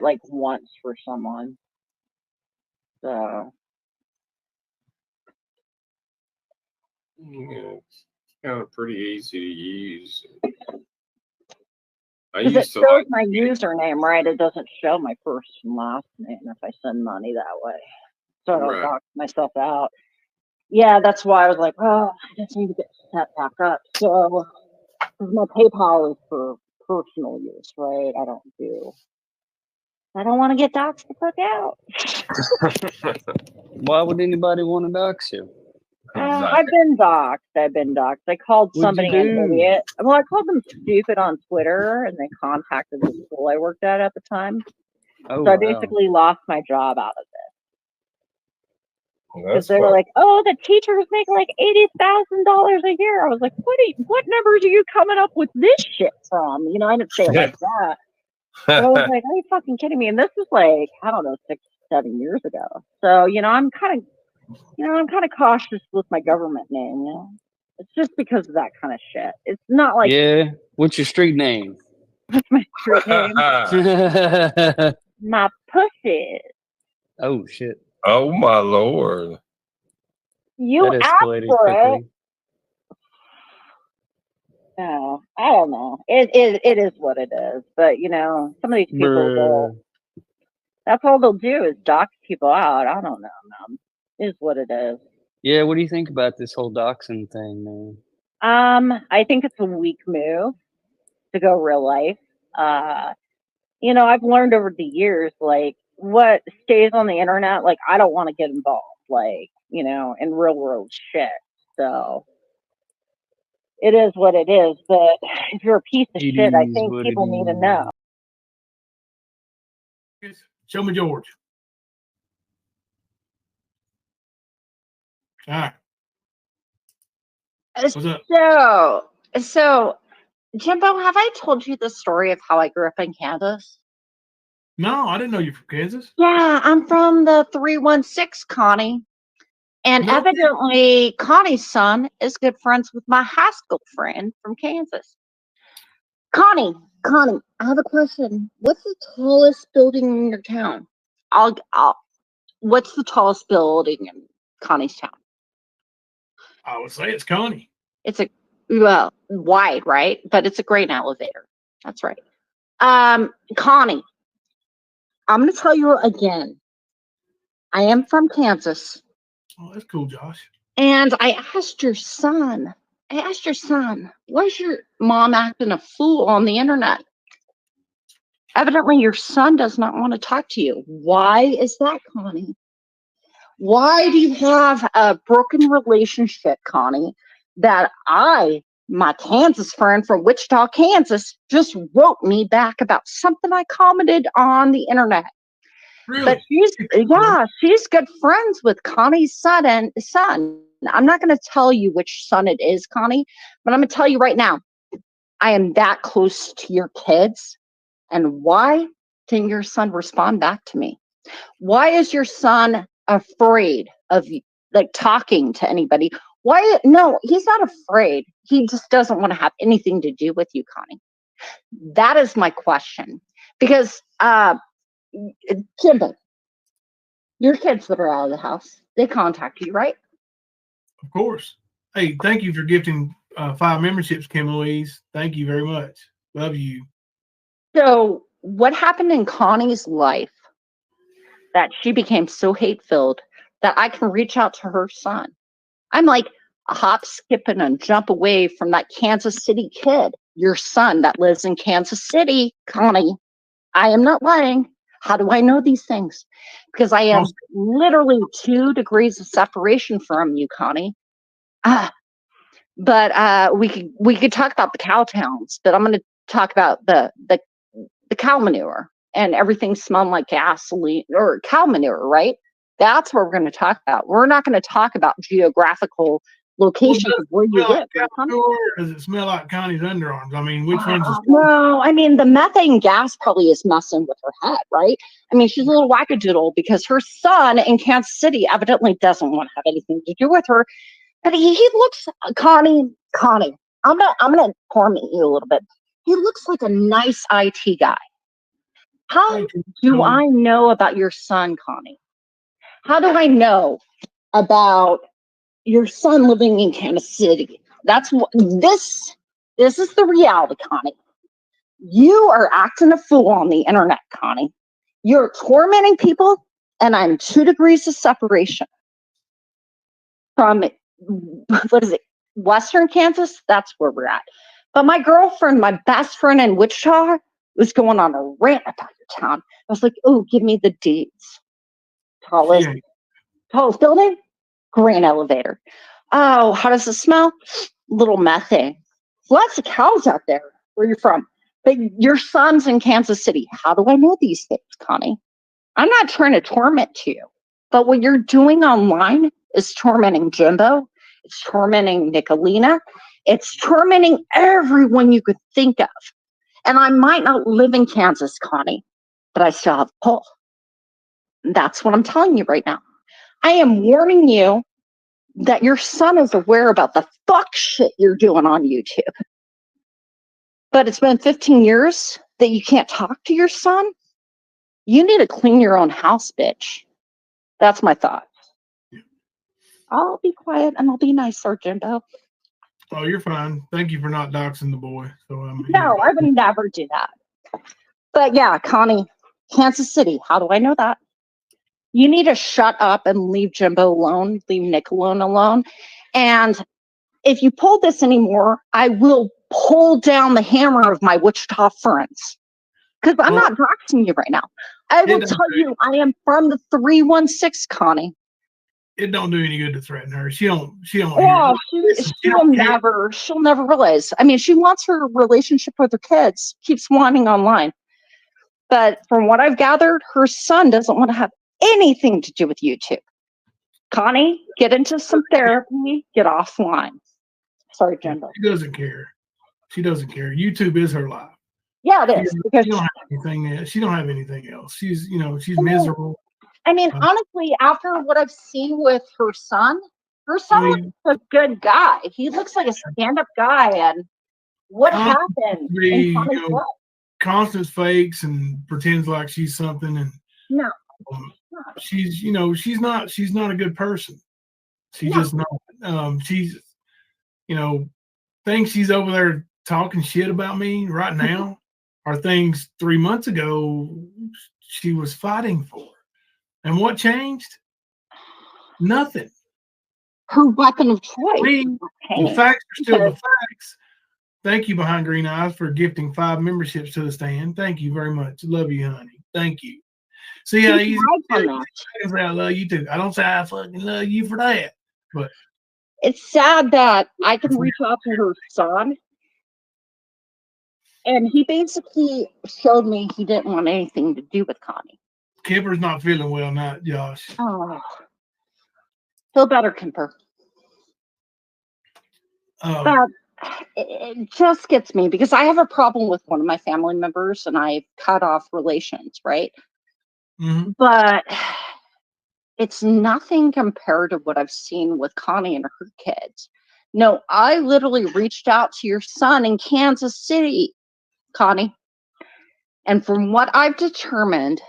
like once for someone. So Yeah, it's kind of pretty easy to use. I because it used to shows like my to get username, right? It doesn't show my first and last name if I send money that way, so I don't right. dox myself out. Yeah, that's why I was like, oh, I just need to get set back up. So 'cause my PayPal is for personal use, right? I don't want to get doxxed to fuck out. Why would anybody want to dox you? I've Exactly. been doxxed. I've been doxxed. I called What'd you somebody an do? idiot. Well, I called them stupid on Twitter, and they contacted the school I worked at the time. Oh So I wow. basically lost my job out of it because That's they were fun. like, "Oh, the teachers make like $80,000 a year." I was like, "What numbers are you coming up with this shit from?" You know, I didn't say it like that, but I was like, "Are you fucking kidding me?" And this is like, I don't know, 6, 7 years ago. So I'm kind of cautious with my government name. It's just because of that kind of shit. It's not like Yeah. What's your street name? what's my street name? Oh My pussy. shit. Oh my lord. You That asked escalated for it. quickly. No, I don't know. It is what it is. But some of these people will. Bruh. That's all they'll do is dox people out. I don't know, man. It is what it is. Yeah, what do you think about this whole doxing thing, man? I think it's a weak move to go real life. Uh, I've learned over the years, like, what stays on the internet, like, I don't want to get involved, like, in real world shit. So it is what it is. But if you're a piece of It shit, I is think what it people need to know. is. Show me George. All right. What's up? So, Jimbo, have I told you the story of how I grew up in Kansas? No, I didn't know you're from Kansas. Yeah, I'm from the 316, Connie. And No. evidently, Connie's son is good friends with my high school friend from Kansas. Connie, I have a question. What's the tallest building in your town? I'll. What's the tallest building in Connie's town? I would say it's Connie. It's wide, right? But it's a great elevator. That's right. Connie, I'm going to tell you again. I am from Kansas, Oh, that's cool, Josh. and I asked your son. Was your mom acting a fool on the internet? Evidently, your son does not want to talk to you. Why is that, Connie? Why do you have a broken relationship, Connie, that my Kansas friend from Wichita, Kansas, just wrote me back about something I commented on the internet? Really? But she's good friends with Connie's son. I'm not going to tell you which son it is, Connie, but I'm going to tell you right now. I am that close to your kids. And why didn't your son respond back to me? Why is your son afraid of like talking to anybody? Why? No, he's not afraid. He just doesn't want to have anything to do with you, Connie. That is my question. Because Jimbo, your kids that are out of the house, they contact you, right? Of course. Hey, thank you for gifting 5 memberships, Kim Louise. Thank you very much. Love you. So what happened in Connie's life that she became so hate-filled that I can reach out to her son? I'm like a hop, skip, and jump away from that Kansas City kid, your son that lives in Kansas City, Connie. I am not lying. How do I know these things? Because I am literally 2 degrees of separation from you, Connie. But we could talk about the cow towns, but I'm going to talk about the cow manure and everything smelling like gasoline or cow manure, right? That's what we're going to talk about. We're not going to talk about geographical locations of where you live. Or does it smell like Connie's underarms? I mean, which one's No, I mean, the methane gas probably is messing with her head, right? I mean, she's a little wackadoodle because her son in Kansas City evidently doesn't want to have anything to do with her. But he looks, Connie, I'm gonna torment you a little bit. He looks like a nice IT guy. How Thank you. do I know about your son, Connie? How do I know about your son living in Kansas City? That's what this is the reality, Connie. You are acting a fool on the internet, Connie. You're tormenting people, and I'm 2 degrees of separation from what is it? Western Kansas? That's where we're at. But my girlfriend, my best friend in Wichita, was going on a rant about your town. I was like, oh, give me the deeds. Tallest building, green elevator. Oh, how does it smell? Little methane. Lots of cows out there. Where you're from? But your son's in Kansas City. How do I know these things, Connie? I'm not trying to torment you, but what you're doing online is tormenting Jimbo. It's tormenting Nicolina. It's tormenting everyone you could think of. And I might not live in Kansas, Connie, but I still have a pull. That's what I'm telling you right now. I am warning you that your son is aware about the fuck shit you're doing on YouTube. But it's been 15 years that you can't talk to your son. You need to clean your own house, bitch. That's my thought. I'll be quiet and I'll be nice, Sir Jimbo. Oh, you're fine. Thank you for not doxing the boy. So No, I would never do that. But yeah, Connie, Kansas City, how do I know that? You need to shut up and leave Jimbo alone, leave Nick alone. And if you pull this anymore, I will pull down the hammer of my Wichita friends. Because I'm not doxing you right now. I will tell you, I am from the 316, Connie. It don't do any good to threaten her. She don't. Yeah, she'll never realize. I mean, she wants her relationship with her kids, keeps wanting online. But from what I've gathered, her son doesn't want to have anything to do with YouTube. Connie, get into some therapy, get offline. Sorry, Jimbo. She doesn't care. She doesn't care. YouTube is her life. Yeah, it is. Because she don't have anything. She don't have anything else. She's miserable. I mean, honestly, after what I've seen with her son looks like a good guy. He looks like a stand-up guy. And what happened? Constance fakes and pretends like she's something, and no, she's not a good person. She's just not. She's things she's over there talking shit about me right now are things 3 months ago she was fighting for. And what changed? Nothing. Her weapon of choice. The facts are still the facts. Thank you, Behind Green Eyes, for gifting 5 memberships to the stand. Thank you very much. Love you, honey. Thank you. See how easy I say I love you too. I don't say I fucking love you for that. But it's sad that I can reach out to her son. And he basically showed me he didn't want anything to do with Connie. Kipper's not feeling well now, Josh. Oh. Feel better, Kemper. But it just gets me because I have a problem with one of my family members and I've cut off relations, right? Mm-hmm. But it's nothing compared to what I've seen with Connie and her kids. No, I literally reached out to your son in Kansas City, Connie. And from what I've determined,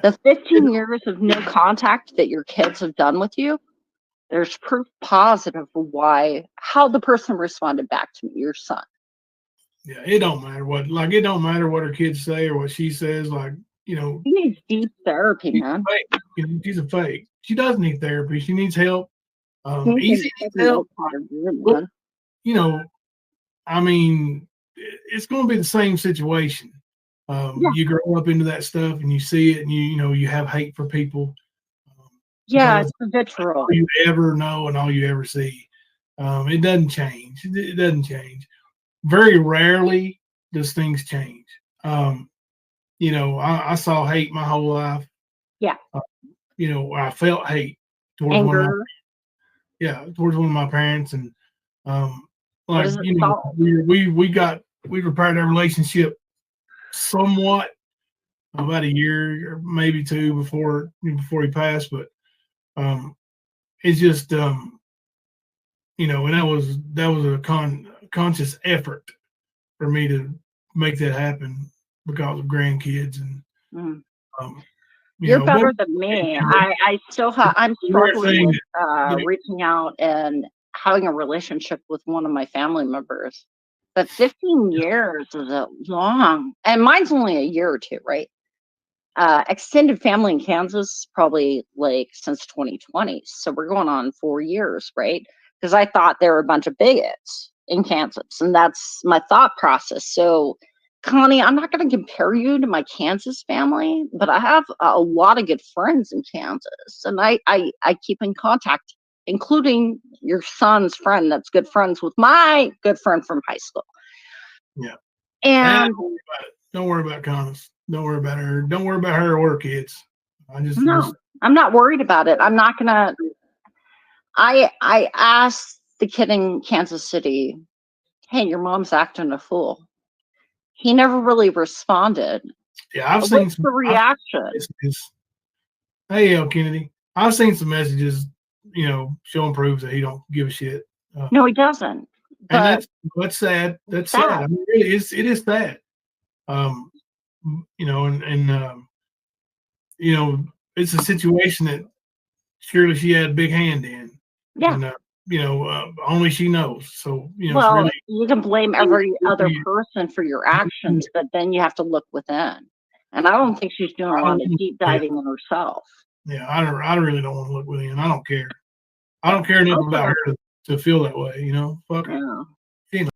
the 15 years of no contact that your kids have done with you, there's proof positive of how the person responded back to me, your son. Yeah, it don't matter what her kids say or what she says. She needs deep therapy, man. She's a fake. She does need therapy. She needs help. Easy needs help. I mean, it's going to be the same situation. You grow up into that stuff and you see it, and you have hate for people. It's vitriol. All you ever know and all you ever see. It doesn't change. It doesn't change. Very rarely does things change. I saw hate my whole life. Yeah. I felt hate towards anger. Towards one of my parents, and we repaired our relationship somewhat about a year or maybe 2 before he passed, but it's just and that was a conscious effort for me to make that happen because of grandkids and You're better than me. I still have. I'm struggling with reaching out and having a relationship with one of my family members. But 15 years is a long, and mine's only a year or two, right? Extended family in Kansas, probably like since 2020. So we're going on 4 years, right? Because I thought there were a bunch of bigots in Kansas, and that's my thought process. So, Connie, I'm not going to compare you to my Kansas family, but I have a lot of good friends in Kansas, and I keep in contact, including your son's friend that's good friends with my good friend from high school. Yeah. And don't worry about Connie. Don't worry about her. Don't worry about her or kids. I'm not worried about it. I'm not gonna. I asked the kid in Kansas City, "Hey, your mom's acting a fool." He never really responded. Yeah, I've seen some reaction. Hey, Kennedy, I've seen some messages. Showing proves that he don't give a shit. No, he doesn't. And that's sad. That's sad. I mean, really, it is sad. It's a situation that surely she had a big hand in. Yeah. And, only she knows. So, well, you can blame every other person for your actions, but then you have to look within. And I don't think she's doing a lot of deep diving in herself. Yeah, I really don't want to look within. I don't care. I don't care enough about her to feel that way. Fuck her. Yeah.